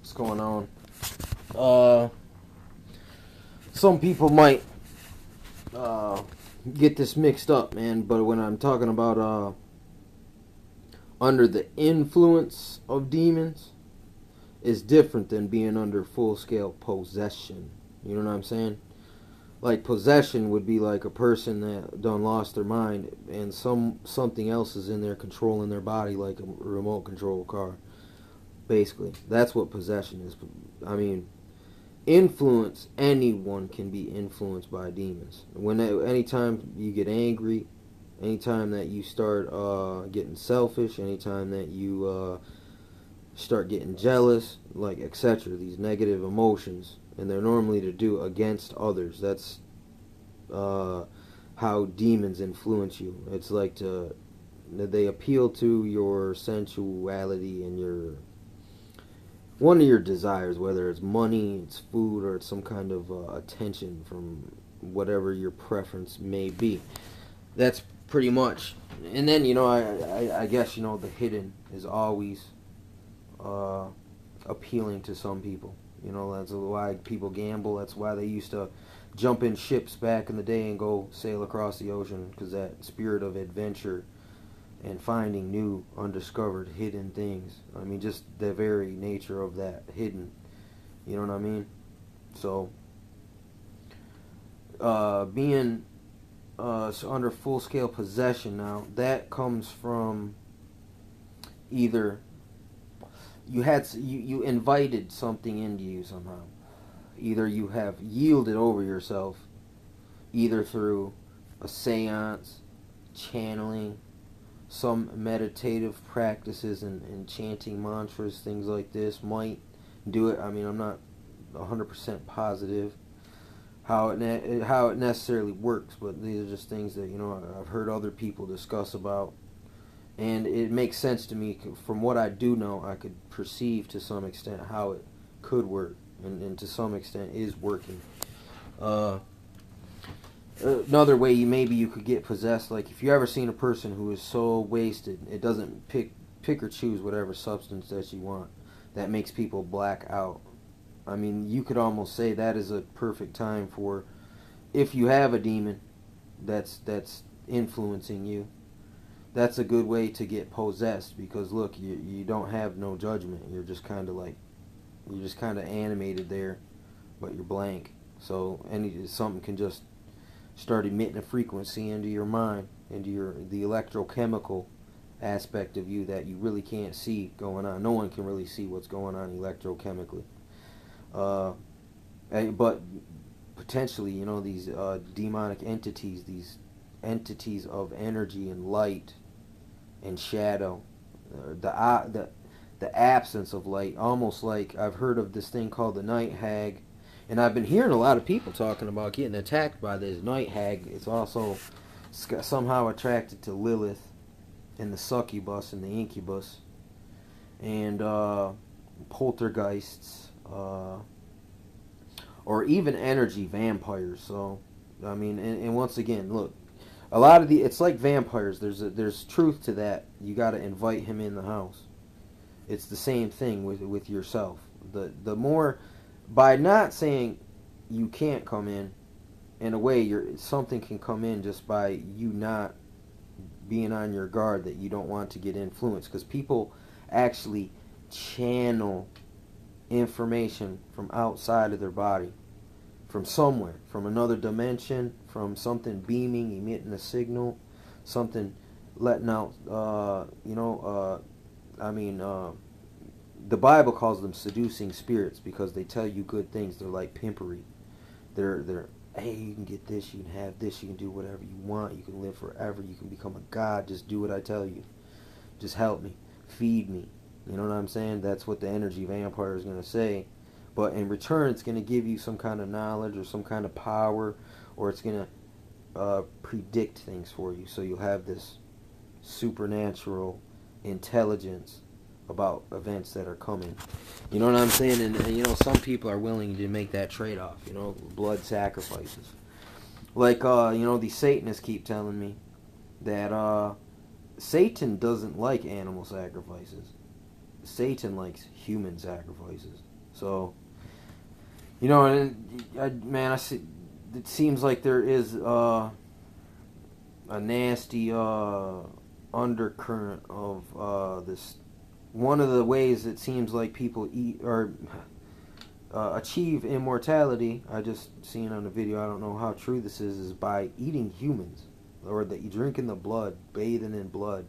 What's going on? Uh, some people might get this mixed up, man. But when I'm talking about under the influence of demons, is different than being under full scale possession. You know what I'm saying? Like possession would be like a person that done lost their mind and something else is in there controlling their body, like a remote control car. Basically, that's what possession is. I mean, influence, anyone can be influenced by demons. Anytime you get angry, anytime that you start getting selfish, anytime that you start getting jealous, like etc. These negative emotions, and they're normally to do against others. That's how demons influence you. It's like they appeal to your sensuality and your one of your desires, whether it's money, it's food, or it's some kind of attention from whatever your preference may be. That's pretty much. And then I guess the hidden is always appealing to some people. That's why people gamble. That's why they used to jump in ships back in the day and go sail across the ocean, because that spirit of adventure and finding new, undiscovered, hidden things. I mean, just the very nature of that hidden. You know what I mean? So, being under full-scale possession now, that comes from either you invited something into you somehow. Either you have yielded over yourself, either through a seance, channeling, some meditative practices and chanting mantras, things like this might do it. I mean, I'm not 100% positive how it necessarily works, but these are just things that I've heard other people discuss about, and it makes sense to me. From what I do know, I could perceive to some extent how it could work, and to some extent is working. Another way maybe you could get possessed, like if you ever seen a person who is so wasted, it doesn't pick or choose whatever substance that you want, that makes people black out. I mean, you could almost say that is a perfect time for, if you have a demon that's influencing you, that's a good way to get possessed, because look, you don't have no judgment. You're just kind of animated there, but you're blank. So something can just start emitting a frequency into your mind, into the electrochemical aspect of you that you really can't see going on. No one can really see what's going on electrochemically. But potentially, these demonic entities, these entities of energy and light and shadow, the absence of light, almost like I've heard of this thing called the night hag. And I've been hearing a lot of people talking about getting attacked by this night hag. It's also somehow attracted to Lilith and the succubus and the incubus and poltergeists, or even energy vampires. So, I mean, and once again, look, a lot of it's like vampires. There's truth to that. You got to invite him in the house. It's the same thing with yourself. The more, by not saying you can't come in a way, something can come in just by you not being on your guard, that you don't want to get influenced, because people actually channel information from outside of their body, from somewhere, from another dimension, from something beaming, emitting a signal, something letting out, the Bible calls them seducing spirits, because they tell you good things. They're like pimpery. They're hey, you can get this, you can have this, you can do whatever you want, you can live forever, you can become a god. Just do what I tell you. Just help me, feed me. You know what I'm saying? That's what the energy vampire is going to say. But in return, it's going to give you some kind of knowledge or some kind of power, or it's going to predict things for you. So you'll have this supernatural intelligence about events that are coming. You know what I'm saying? And some people are willing to make that trade-off, blood sacrifices. Like, these Satanists keep telling me that Satan doesn't like animal sacrifices. Satan likes human sacrifices. So, you know, man, I see. It seems like there is a nasty undercurrent of this. One of the ways it seems like people eat or achieve immortality, I just seen on the video, I don't know how true this is by eating humans, or that you drinking the blood, bathing in blood.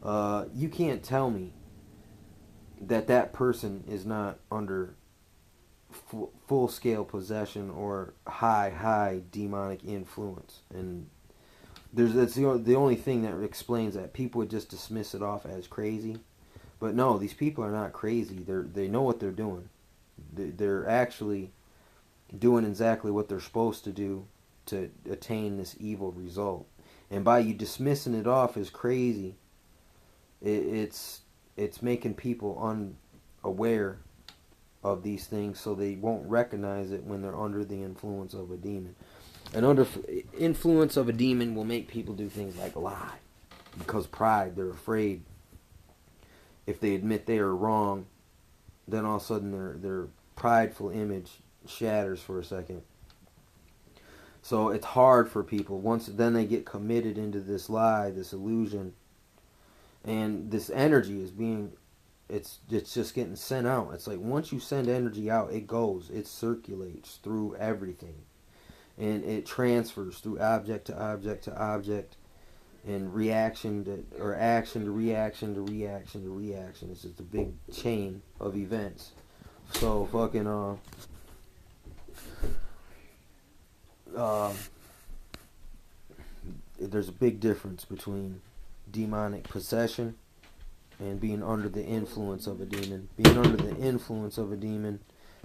You can't tell me that person is not under full scale possession or high demonic influence. And that's the only thing that explains that. People would just dismiss it off as crazy, but no, these people are not crazy. They know what they're doing. They're actually doing exactly what they're supposed to do to attain this evil result. And by you dismissing it off as crazy, it's making people unaware of these things, so they won't recognize it when they're under the influence of a demon. And under influence of a demon will make people do things like lie, because pride. They're afraid if they admit they are wrong, then all of a sudden their prideful image shatters for a second. So it's hard for people. Once then they get committed into this lie, this illusion, and this energy is being, it's just getting sent out. It's like once you send energy out, it goes, it circulates through everything, and it transfers through object to object to object, and reaction to, or action to reaction to reaction to reaction. It's just a big chain of events. So fucking there's a big difference between demonic possession and being under the influence of a demon. Being under the influence of a demon,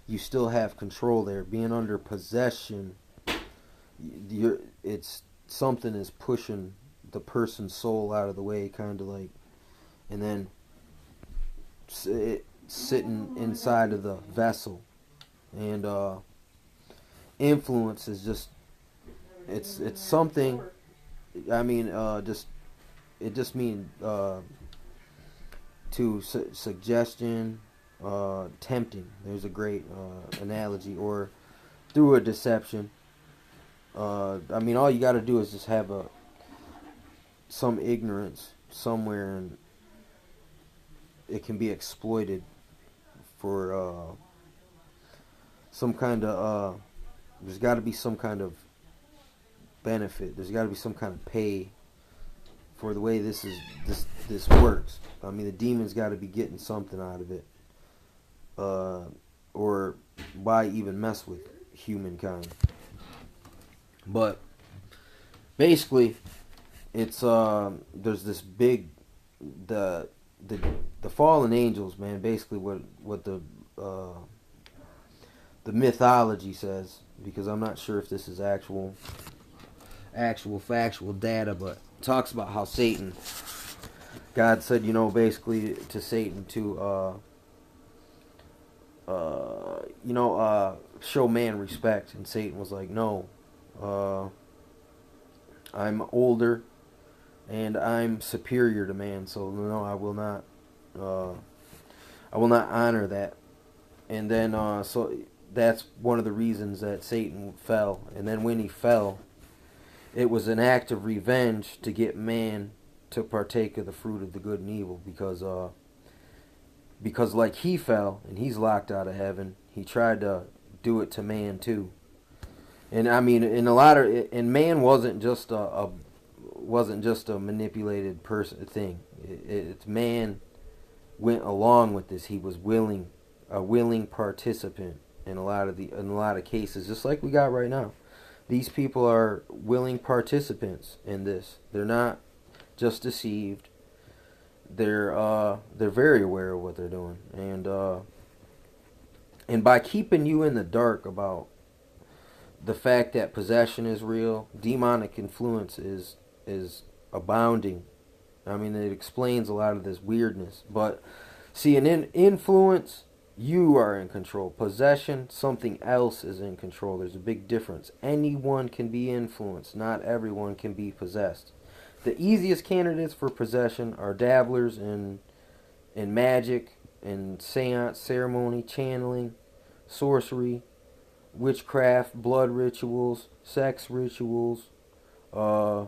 you still have control there. Being under possession, it's something is pushing the person's soul out of the way, kind of like, and then sitting inside of the vessel. And influence is just, it's something. I mean, it just means to suggestion, tempting. There's a great analogy, or through a deception. I mean, all you got to do is just have some ignorance somewhere, and it can be exploited for some kind of. There's got to be some kind of benefit. There's got to be some kind of pay for the way this works. I mean, the demon's got to be getting something out of it, or why even mess with humankind? But basically, it's there's this big the fallen angels, man. Basically, what the mythology says, because I'm not sure if this is actual factual data, but it talks about how Satan, God said, basically to Satan to show man respect, and Satan was like, no, I'm older and I'm superior to man, so no, I will not honor that. And then so that's one of the reasons that Satan fell. And then when he fell, it was an act of revenge to get man to partake of the fruit of the good and evil, because like he fell and he's locked out of heaven, he tried to do it to man too. And I mean, and man wasn't just a manipulated person thing. It's man went along with this. He was a willing participant in a lot of cases, just like we got right now. These people are willing participants in this. They're not just deceived. They're very aware of what they're doing, and by keeping you in the dark about the fact that possession is real, demonic influence is abounding. I mean, it explains a lot of this weirdness. But see, an influence, you are in control. Possession, something else is in control. There's a big difference. Anyone can be influenced. Not everyone can be possessed. The easiest candidates for possession are dabblers in magic, and seance ceremony, channeling, sorcery, witchcraft, blood rituals, sex rituals, uh,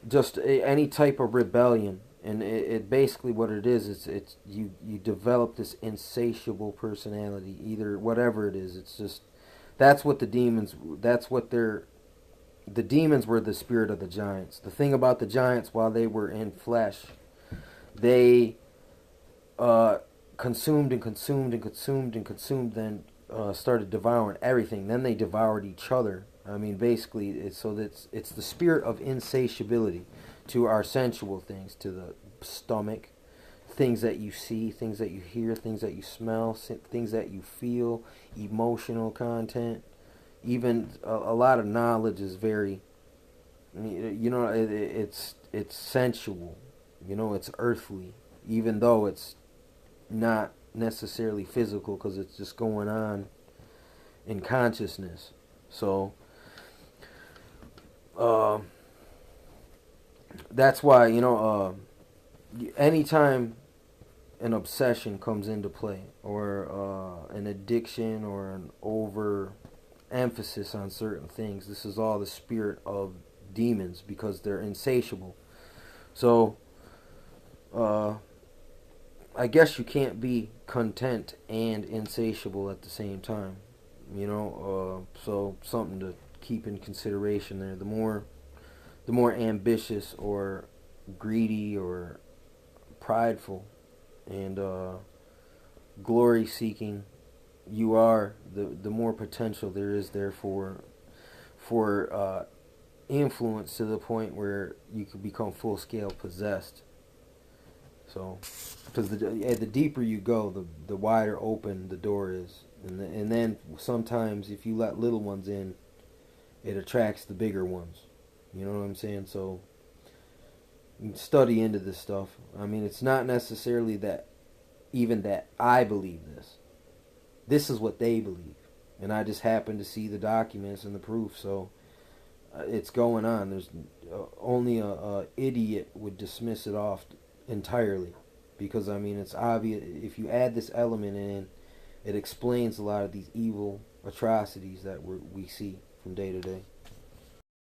just any type of rebellion. And it basically what it is, it's you develop this insatiable personality, either whatever it is. It's just that's what the demons. That's what they're. The demons were the spirit of the giants. The thing about the giants, while they were in flesh, they consumed and consumed and consumed and consumed. Then started devouring everything. Then they devoured each other. I mean, basically, it's the spirit of insatiability to our sensual things, to the stomach, things that you see, things that you hear, things that you smell, things that you feel, emotional content. Even a lot of knowledge is very, it's sensual, it's earthly, even though it's not necessarily physical because it's just going on in consciousness. So uh, that's why anytime an obsession comes into play, or an addiction, or an over emphasis on certain things, this is all the spirit of demons because they're insatiable. So I guess you can't be content and insatiable at the same time, so something to keep in consideration there. The more ambitious or greedy or prideful and glory seeking you are, the more potential there is there for influence, to the point where you could become full scale possessed. So, because the deeper you go, the wider open the door is, and then sometimes if you let little ones in, it attracts the bigger ones. You know what I'm saying? So, study into this stuff. I mean, it's not necessarily that I believe this. This is what they believe, and I just happen to see the documents and the proof. So it's going on. There's only a idiot would dismiss it off entirely, because I mean it's obvious. If you add this element in, it explains a lot of these evil atrocities that we see from day to day.